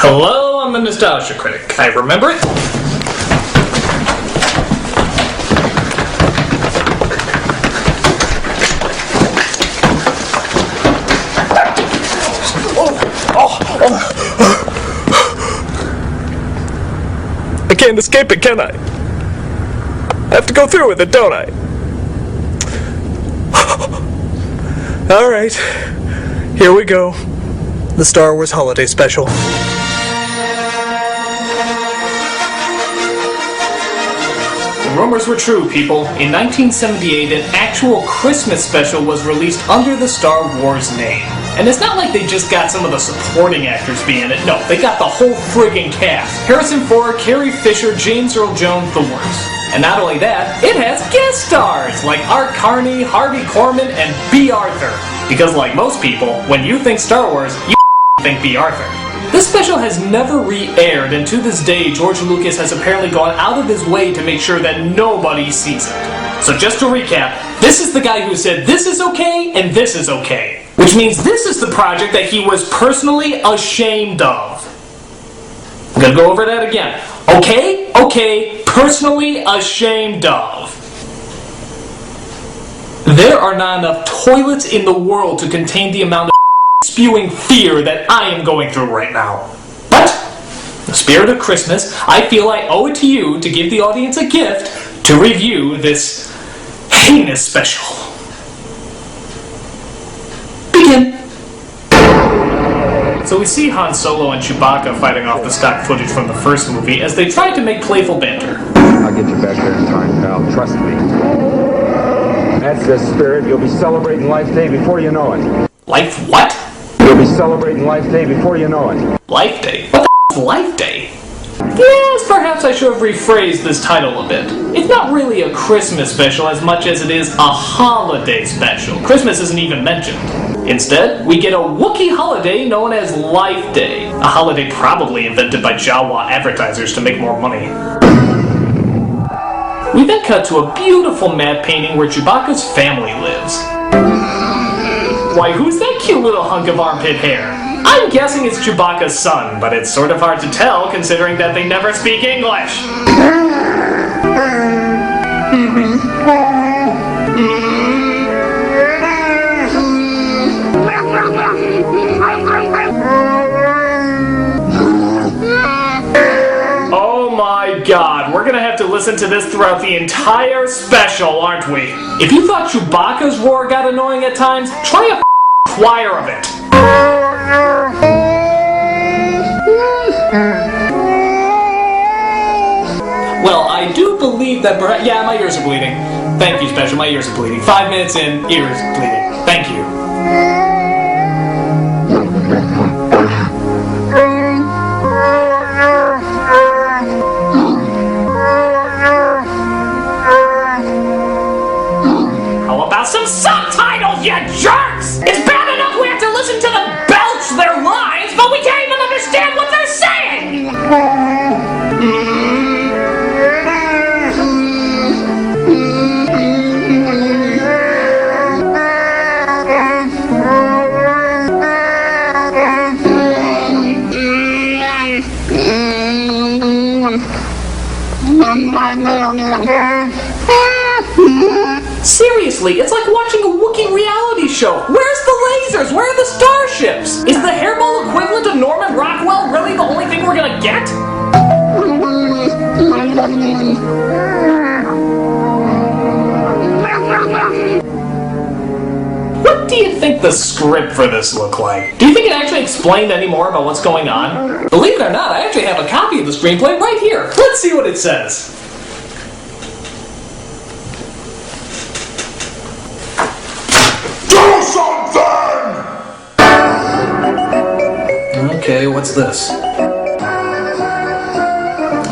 Hello, I'm the Nostalgia Critic. I remember it. I can't escape it, can I? I have to go through with it, don't I? Alright, here we go. The Star Wars Holiday Special. The rumors were true, people. In 1978, an actual Christmas special was released under the Star Wars name. And it's not like they just got some of the supporting actors being in it. No, they got the whole friggin' cast. Harrison Ford, Carrie Fisher, James Earl Jones, the works. And not only that, it has guest stars like Art Carney, Harvey Korman, and B. Arthur. Because like most people, when you think Star Wars, you think B. Arthur. This special has never re-aired, and to this day, George Lucas has apparently gone out of his way to make sure that nobody sees it. So just to recap, this is the guy who said this is okay and this is okay. Which means this is the project that he was personally ashamed of. I'm gonna go over that again. Okay, personally ashamed of. There are not enough toilets in the world to contain the amount of spewing fear that I am going through right now. But, in the spirit of Christmas, I feel I owe it to you to give the audience a gift to review this heinous special. Begin. So we see Han Solo and Chewbacca fighting off the stock footage from the first movie as they try to make playful banter. I'll get you back there in time, pal. Trust me. That's the spirit. You'll be celebrating Life Day before you know it. Life what? You'll be celebrating Life Day before you know it. Life Day? What the f*** is Life Day? Yes, perhaps I should have rephrased this title a bit. It's not really a Christmas special as much as it is a holiday special. Christmas isn't even mentioned. Instead, we get a Wookiee holiday known as Life Day. A holiday probably invented by Jawa advertisers to make more money. We then cut to a beautiful matte painting where Chewbacca's family lives. Why, who's that cute little hunk of armpit hair? I'm guessing it's Chewbacca's son, but it's sort of hard to tell considering that they never speak English. Oh my god, we're gonna have to listen to this throughout the entire special, aren't we? If you thought Chewbacca's roar got annoying at times, try a choir of it. Well, I do believe that yeah, my ears are bleeding. Thank you, special, my ears are bleeding. 5 minutes in, ears bleeding. Thank you. How about some subtitles, you jerks? It's bad enough we have to listen to them belch their lines, but we can't even understand what they're saying! Seriously, it's like watching a Wookiee reality show. Where's the lasers? Where are the starships? Is the hairball equivalent of Norman Rockwell really the only thing we're gonna get? What do you think the script for this looked like? Do you think it actually explained any more about what's going on? Believe it or not, I actually have a copy of the screenplay right here. Let's see what it says. Do something! Okay, what's this?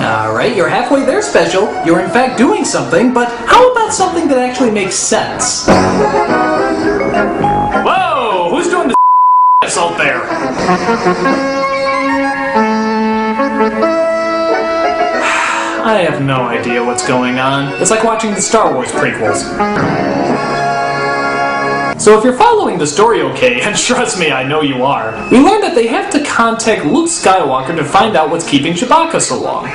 Alright, you're halfway there, special. You're in fact doing something, but how about something that actually makes sense? Whoa! Who's doing the assault there? I have no idea what's going on. It's like watching the Star Wars prequels. So if you're following the story okay, and trust me, I know you are, we learn that they have to contact Luke Skywalker to find out what's keeping Chewbacca so long.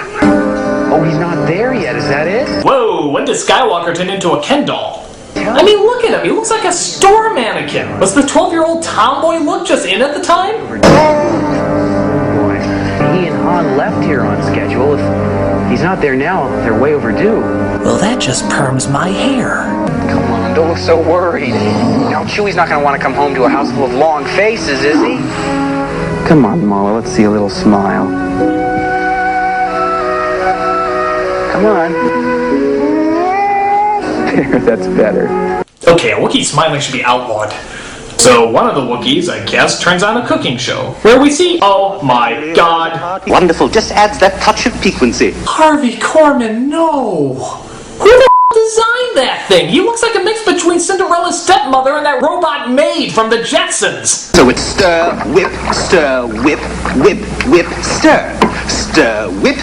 Oh, he's not there yet, is that it? Whoa, when did Skywalker turn into a Ken doll? I mean, look at him, he looks like a store mannequin. Was the 12-year-old tomboy look just in at the time? Oh boy, he and Han left here on schedule. If he's not there now, they're way overdue. Well, that just perms my hair. Come on, don't look so worried. Now, Chewie's not going to want to come home to a house full of long faces, is he? Come on, Mala, let's see a little smile. Come on. There, that's better. Okay, a Wookiee smiling should be outlawed. So one of the Wookiees, I guess, turns on a cooking show, where we see, oh my god. Wonderful, just adds that touch of piquancy. Harvey Korman, no! Who the designed that thing? He looks like a mix between Cinderella's stepmother and that robot maid from the Jetsons. So it's stir, whip, whip, whip, stir. Stir, whip,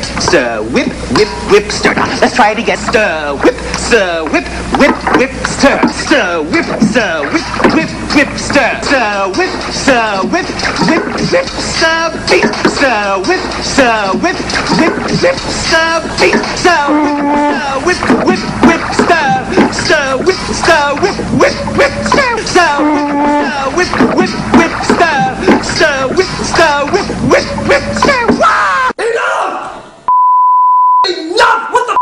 whip, stir. Now, let's try it again. Stir, whip, whip, stir. Stir, whip, whip, stir. Stir, whip, whip, stir, beat. Stir, whip, stir, beat. Stir, whip, stir. Stir, whip, stir, whip, stir. Stir, whip, stir. Stir, whip, stir. Wow! Enough! What the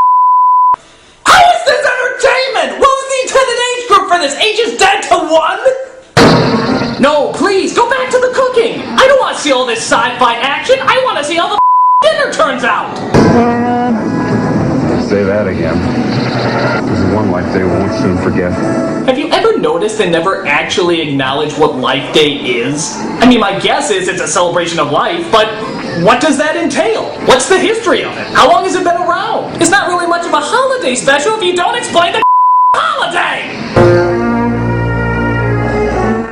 How is this entertainment? What was the intended age group for this? Ages dead to 1? No, please, go back to the cooking! I don't want to see all this sci-fi action! I want to see how the dinner turns out! Say that again. This is one life they won't soon forget. Have you ever noticed they never actually acknowledge what Life Day is? I mean, my guess is it's a celebration of life, but what does that entail? What's the history of it? How long has it been around? It's not really much of a holiday special if you don't explain the holiday!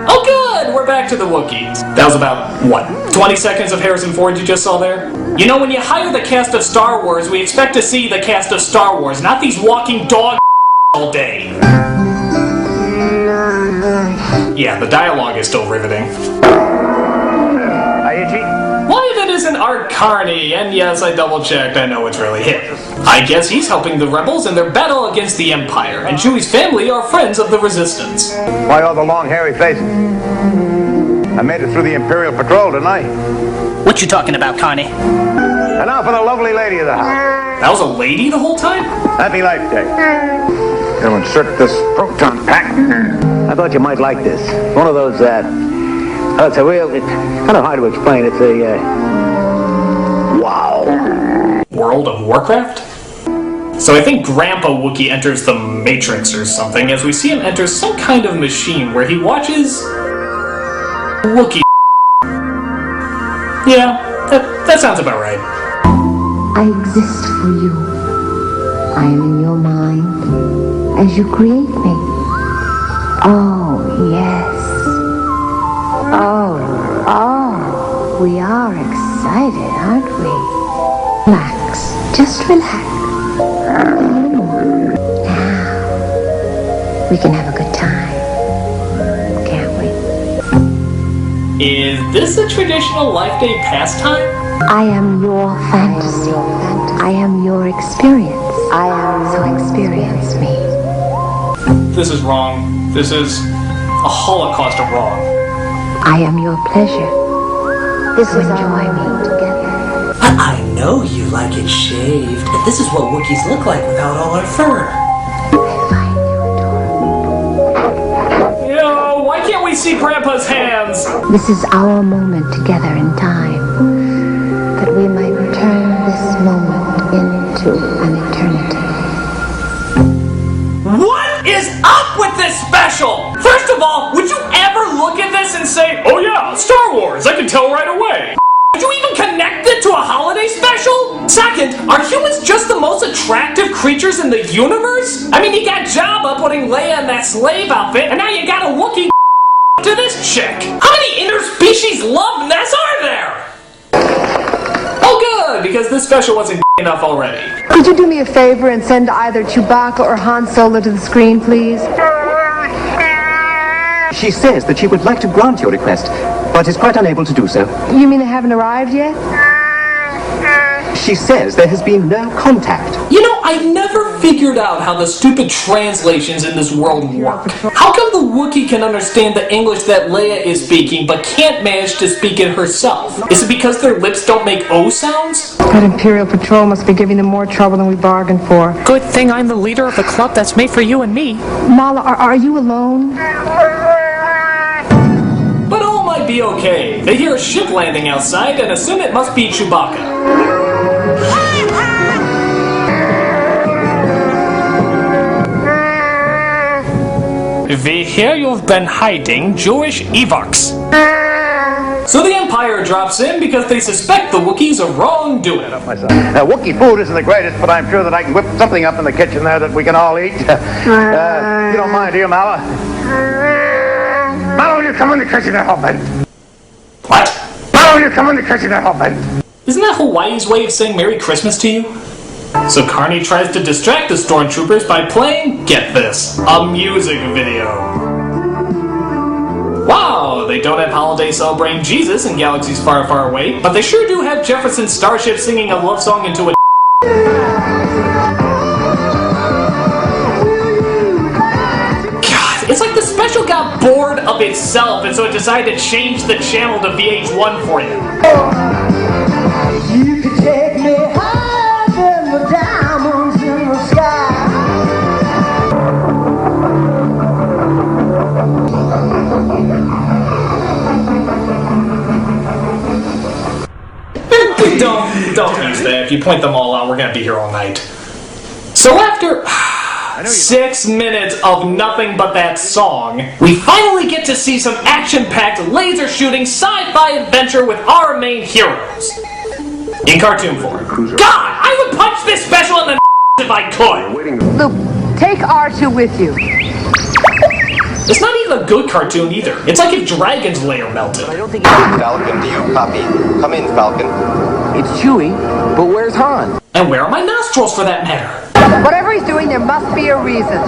Oh good, we're back to the Wookiees. That was about, what, 20 seconds of Harrison Ford you just saw there? You know, when you hire the cast of Star Wars, we expect to see the cast of Star Wars, not these walking dog all day. Yeah, the dialogue is still riveting. Why if it isn't Art Carney? And yes, I double-checked, I know it's really him. I guess he's helping the rebels in their battle against the Empire, and Chewie's family are friends of the Resistance. Why all the long, hairy faces? I made it through the Imperial Patrol tonight. What you talking about, Carney? And now for the lovely lady of the house. That was a lady the whole time? Happy Life Day. I'll insert this proton pack. I thought you might like this. One of those, it's a real, it's kind of hard to explain. It's a, wow. World of Warcraft? So I think Grandpa Wookiee enters the Matrix or something as we see him enter some kind of machine where he watches Wookiee. Yeah, that sounds about right. I exist for you. I am in your mind as you create me. Oh, yes. Oh, we are excited, aren't we? Relax, just relax. Now, we can have a good time, can't we? Is this a traditional Life Day pastime? I am your fantasy. I am your experience. So experience me. This is wrong. This is a holocaust of wrong. I am your pleasure. Enjoy me together. I know you like it shaved. This is what Wookiees look like without all our fur. I find you adorable. Yo, why can't we see Grandpa's hands? This is our moment together in time, that we might turn this moment into an eternity. What is up with this special? First of all, would you ever look at this and say, oh yeah, Star Wars, I can tell right away? Would you even connect it to a holiday special? Second, are humans just the most attractive creatures in the universe? I mean, you got Jabba putting Leia in that slave outfit, and now you got a Wookiee to this chick. How many interspecies loveness are there? Oh good, because this special wasn't enough already. Could you do me a favor and send either Chewbacca or Han Solo to the screen, please? She says that she would like to grant your request, but is quite unable to do so. You mean they haven't arrived yet? She says there has been no contact. You know, I never figured out how the stupid translations in this world work. How come the Wookiee can understand the English that Leia is speaking, but can't manage to speak it herself? Is it because their lips don't make O sounds? That Imperial Patrol must be giving them more trouble than we bargained for. Good thing I'm the leader of the club that's made for you and me. Mala, are you alone? But all might be okay. They hear a ship landing outside and assume it must be Chewbacca. We hear you've been hiding Jewish Ewoks. So the Empire drops in because they suspect the Wookiees of wrongdoing. Wookiee food isn't the greatest, but I'm sure that I can whip something up in the kitchen there that we can all eat. You don't mind, do you, Mala? Mala, will you come in the kitchen and help me? What? Mala, will you come in the kitchen and help me? Isn't that Hawaii's way of saying Merry Christmas to you? So Carney tries to distract the stormtroopers by playing, get this, a music video. Wow, they don't have holiday celebrating Jesus in galaxies far, far away, but they sure do have Jefferson's starship singing a love song into a God, it's like the special got bored of itself and so it decided to change the channel to VH1 for you. You could take me higher than the diamonds in the sky. Don't use that. If you point them all out, we're gonna be here all night. So after 6 minutes of nothing but that song, we finally get to see some action-packed, laser-shooting, sci-fi adventure with our main heroes. In cartoon form. God, I would punch this special in the if I could! Luke, take R2 with you. It's not even a good cartoon either. It's like if Dragon's Lair melted. Falcon, do you copy? Come in, Falcon. It's Chewie, but where's Han? And where are my nostrils for that matter? Whatever he's doing, there must be a reason.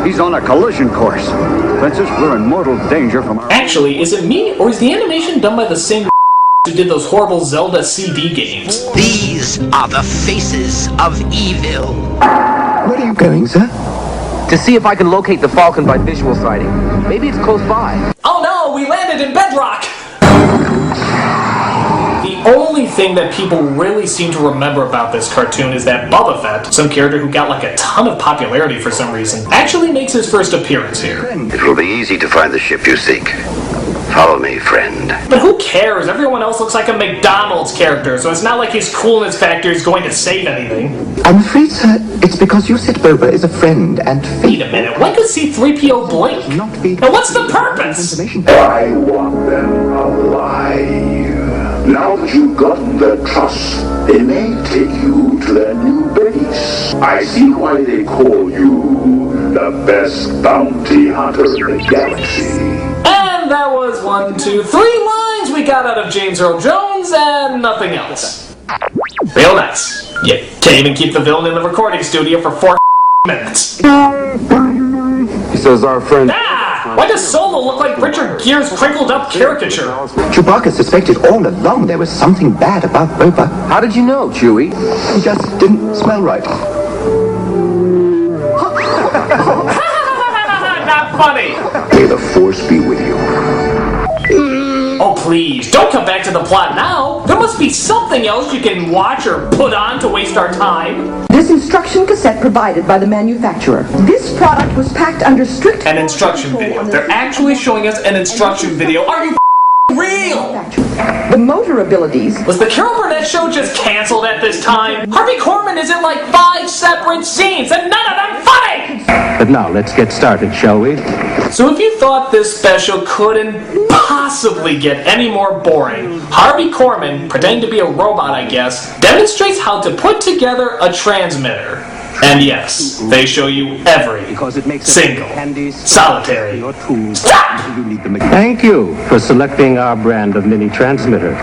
He's on a collision course. Princess, we're in mortal danger from our... Actually, is it me, or is the animation done by the same who did those horrible Zelda CD games? These are the faces of evil. Where are you going, sir? To see if I can locate the Falcon by visual sighting. Maybe it's close by. Oh no, we landed in bedrock! The only thing that people really seem to remember about this cartoon is that Boba Fett, some character who got like a ton of popularity for some reason, actually makes his first appearance here. It will be easy to find the ship you seek. Follow me, friend. But who cares? Everyone else looks like a McDonald's character, so it's not like his coolness factor is going to save anything. I'm afraid, sir, it's because you said Boba is a friend and Wait a minute, when could C-3PO blink? Now what's the purpose? I want them alive. Now that you've gotten their trust, they may take you to their new base. I see why they call you the best bounty hunter in the galaxy. And that was 1, 2, 3 lines we got out of James Earl Jones and nothing else. Real nice. You can't even keep the villain in the recording studio for 4 minutes. He says our friend... Ah! Why does Solo look like Richard Gere's crinkled up caricature? Chewbacca suspected all along there was something bad about Boba. How did you know, Chewie? He just didn't smell right. Not funny! May the Force be with you. Oh please, don't come back to the plot now! There must be something else you can watch or put on to waste our time. This instruction cassette provided by the manufacturer. This product was packed under strict... An instruction video. They're actually showing us an instruction video. Are you real? The motor abilities... Was the Carol Burnett show just cancelled at this time? Harvey Korman is in like 5 separate scenes and none of them funny! But now, let's get started, shall we? So if you thought this special couldn't possibly get any more boring, Harvey Korman, pretending to be a robot I guess, demonstrates how to put together a transmitter. And yes, they show you every single solitary stop! Thank you for selecting our brand of mini transmitter.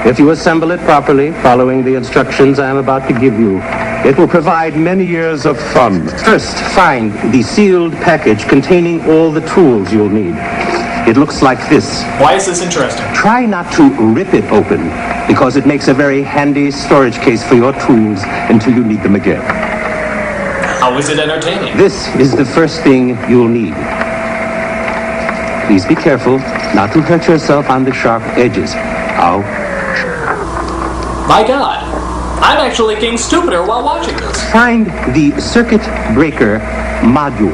If you assemble it properly, following the instructions I am about to give you, It will provide many years of fun. First, find the sealed package containing all the tools you'll need. It looks like this. Why is this interesting? Try not to rip it open, because it makes a very handy storage case for your tools until you need them again. How is it entertaining? This is the first thing you'll need. Please be careful not to hurt yourself on the sharp edges. Ow. My God, I'm actually getting stupider while watching this. Find the circuit breaker module.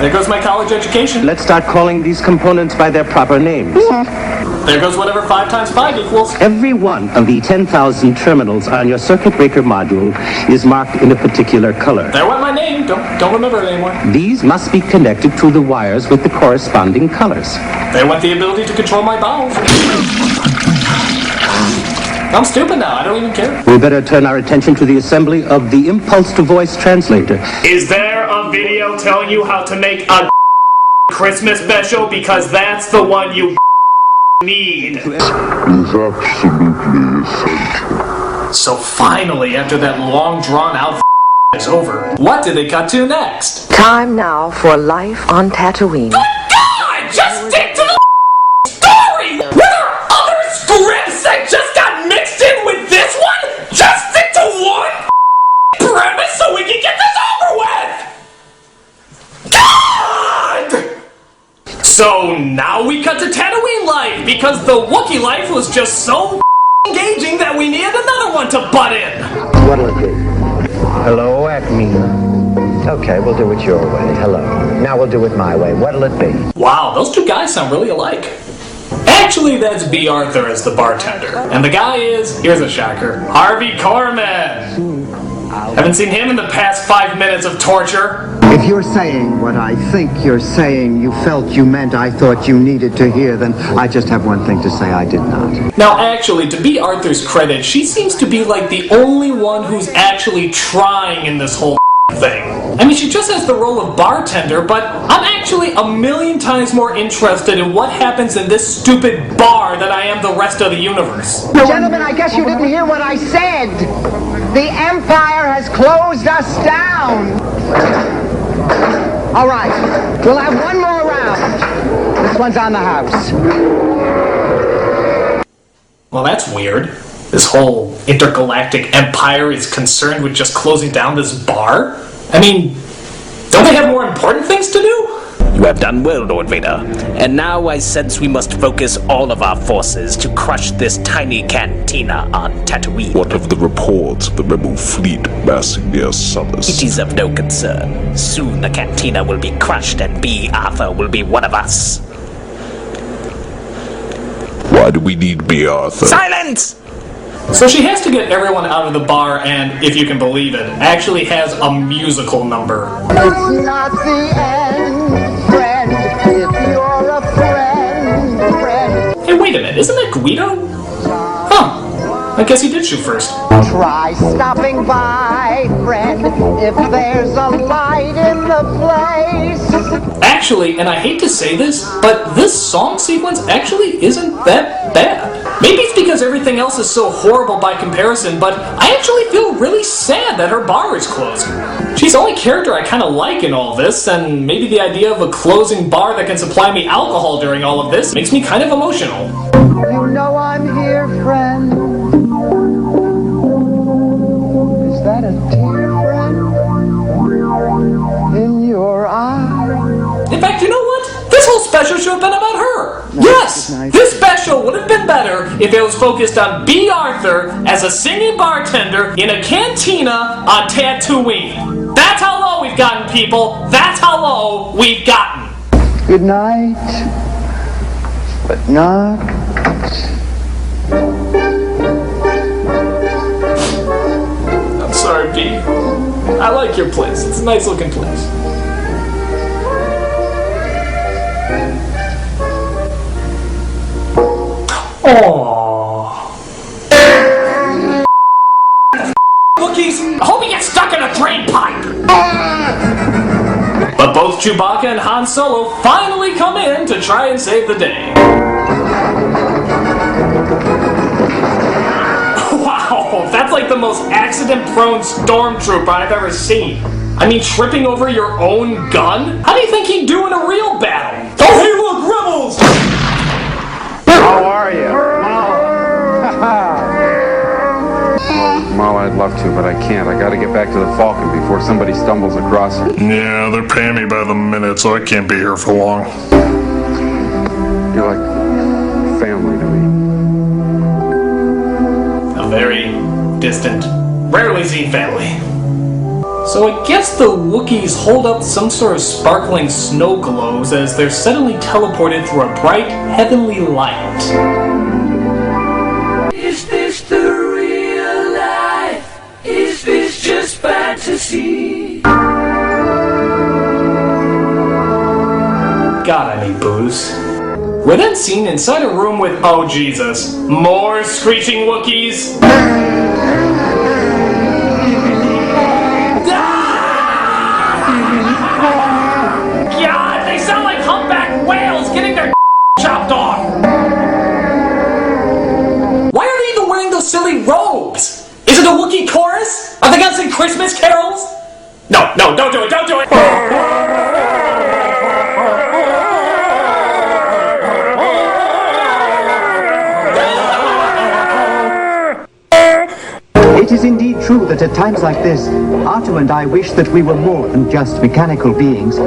There goes my college education. Let's start calling these components by their proper names. There goes whatever 5 times 5 equals. Every one of the 10,000 terminals on your circuit breaker module is marked in a particular color. There went my name. Don't remember it anymore. These must be connected to the wires with the corresponding colors. There went the ability to control my bowels. I'm stupid now. I don't even care. We better turn our attention to the assembly of the impulse-to-voice translator. Is there a video telling you how to make a Christmas special? Because that's the one you need. Is absolutely essential. So finally, after that long drawn-out is over, what did they cut to next? Time now for life on Tatooine. God! Just stick to the story! Were there other scripts that just got mixed in with this one? Just stick to one premise so we can get this over with! God! So now we cut to Tatooine life because the Wookiee life was just so engaging that we needed another one to butt in. What'll it be? Hello, Acme. Okay, we'll do it your way. Hello. Now we'll do it my way. What'll it be? Wow, those two guys sound really alike. Actually, that's B. Arthur as the bartender. And the guy is, here's a shocker, Harvey Korman. Haven't seen him in the past 5 minutes of torture. If you're saying what I think you're saying, you felt you meant, I thought you needed to hear, then I just have one thing to say, I did not. Now actually, to B. Arthur's credit, she seems to be like the only one who's actually trying in this whole thing. I mean, she just has the role of bartender, but I'm actually a million times more interested in what happens in this stupid bar than I am the rest of the universe. Gentlemen, I guess you didn't hear what I said. The Empire has closed us down. All right, we'll have one more round. This one's on the house. Well, that's weird. This whole intergalactic empire is concerned with just closing down this bar? I mean, don't they have more important things to do? You have done well, Lord Vader. And now I sense we must focus all of our forces to crush this tiny cantina on Tatooine. What of the reports of the rebel fleet massing near Summers? It is of no concern. Soon the cantina will be crushed and B. Arthur will be one of us. Why do we need B. Arthur? Silence! So she has to get everyone out of the bar and, if you can believe it, actually has a musical number. It's not the end, friend, if you're a friend. Hey, wait a minute, isn't that Guido? Huh, I guess he did shoot first. Try stopping by, friend, if there's a light in the place. Actually, and I hate to say this, but this song sequence actually isn't that bad. Maybe it's because everything else is so horrible by comparison, but I actually feel really sad that her bar is closing. She's the only character I kind of like in all this, and maybe the idea of a closing bar that can supply me alcohol during all of this makes me kind of emotional. You know I'm here, friend. Is that a tear, friend? In your eye? In fact, you know what? This whole special should have been about her. Yes! This special would have been better if it was focused on B. Arthur as a singing bartender in a cantina on Tatooine. That's how low we've gotten, people. That's how low we've gotten. Good night. But not. I'm sorry, B. I like your place. It's a nice looking place. Aww. Wookiees, I hope he gets stuck in a drain pipe! But both Chewbacca and Han Solo finally come in to try and save the day. Wow, that's like like the most accident-prone stormtrooper I've ever seen. I mean, tripping over your own gun? How do you think he'd do in a real battle? Oh, hey, look, rebels! How are you? Well, I'd love to, but I can't. I gotta get back to the Falcon before somebody stumbles across it. Yeah, they're paying me by the minute, so I can't be here for long. You're like family to me. A very distant, rarely seen family. So I guess the Wookiees hold up some sort of sparkling snow globes as they're suddenly teleported through a bright, heavenly light. Is this the real life? Is this just fantasy? God, I need booze. We're then seen inside a room with, oh Jesus, more screeching Wookiees. God, they sound like humpback whales getting their chopped off. Why are they even wearing those silly robes? Is it a Wookiee chorus? Are they gonna sing Christmas carols? No, don't do it, don't do it! It is indeed true that at times like this, Artu and I wish that we were more than just mechanical beings,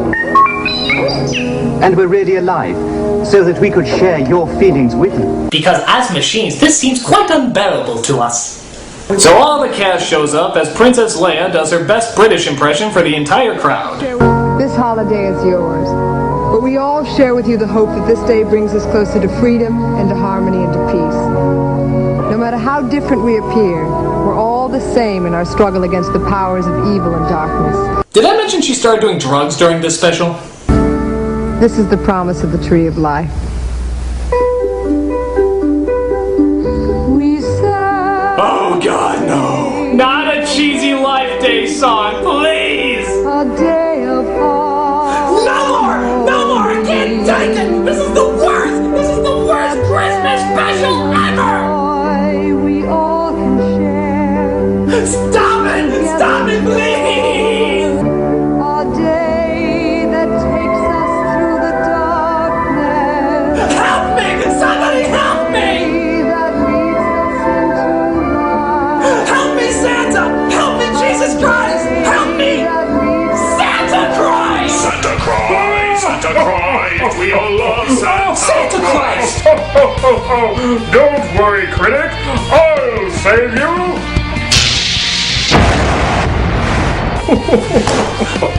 and were really alive, so that we could share your feelings with you. Because as machines, this seems quite unbearable to us. So all the cast shows up as Princess Leia does her best British impression for the entire crowd. This holiday is yours, but we all share with you the hope that this day brings us closer to freedom and to harmony and to peace. No matter how different we appear, we're all the same in our struggle against the powers of evil and darkness. Did I mention she started doing drugs during this special? This is the promise of the Tree of Life. Oh God, no. Not a cheesy Life Day song, please! A day of heart. No more! No more! I can't take it! This is the worst! This is the worst Christmas special ever! We all can share. Stop it! Stop it, please! A day that takes us through the darkness. Help me! Somebody help me! That leads us into light. Help me, Santa! Help me, Jesus Christ! Help me! Santa Christ! Santa Christ! Santa Christ! We all love Santa! Santa Christ! Don't worry, Critic! I'll save you!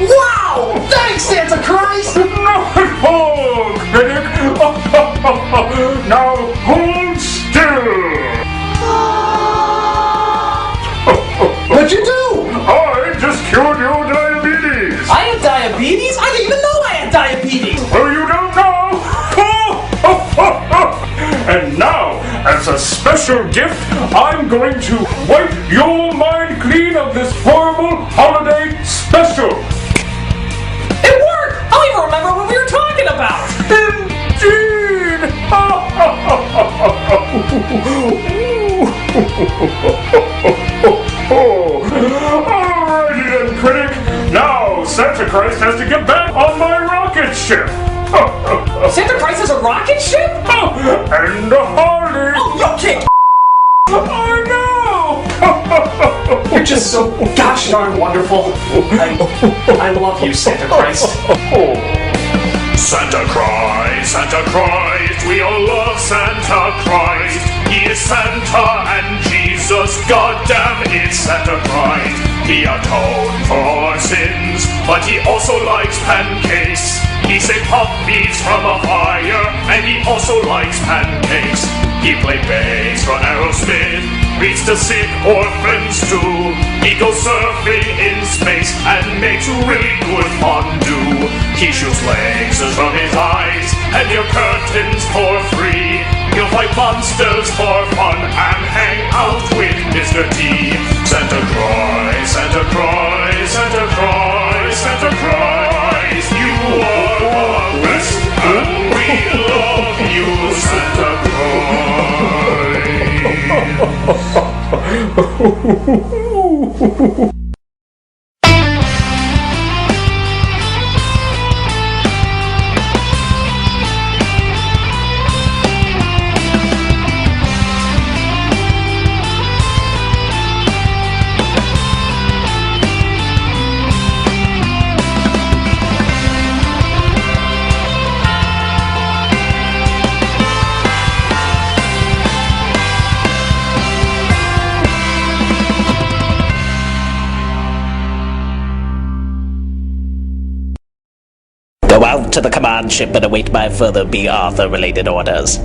Wow! Thanks, Santa Christ! Not at all, Critic! Now hold still! What'd you do? I just cured your diabetes! I have diabetes? I didn't even know I had diabetes! Oh, you don't know? And now, as a special gift, I'm going to wipe your mind clean of this horrible holiday special! It worked! I don't even remember what we were talking about! Indeed! Alrighty then, Critic! Now, Santa Christ has to get back on my rocket ship! Santa Christ has a rocket ship? And a Harley! Oh, you can't! I know! You're just so gosh darn wonderful. I love you, Santa Christ. Santa Christ, Santa Christ, we all love Santa Christ. He is Santa and Jesus, goddamn it's Santa Christ. He atoned for our sins, but he also likes pancakes. He saved puppies from a fire, and he also likes pancakes. He played bass for Aerosmith, reads the sick orphans too. He goes surfing in space and makes really good fondue. He shoots lasers from his eyes and your curtains for free. You'll fight monsters for fun and hang out with Mr. T. Santa Christ, Santa Christ, Santa Christ, Santa Christ, you are the best and we love you, Santa Christ. Go out to the command ship and await my further B. Arthur related orders.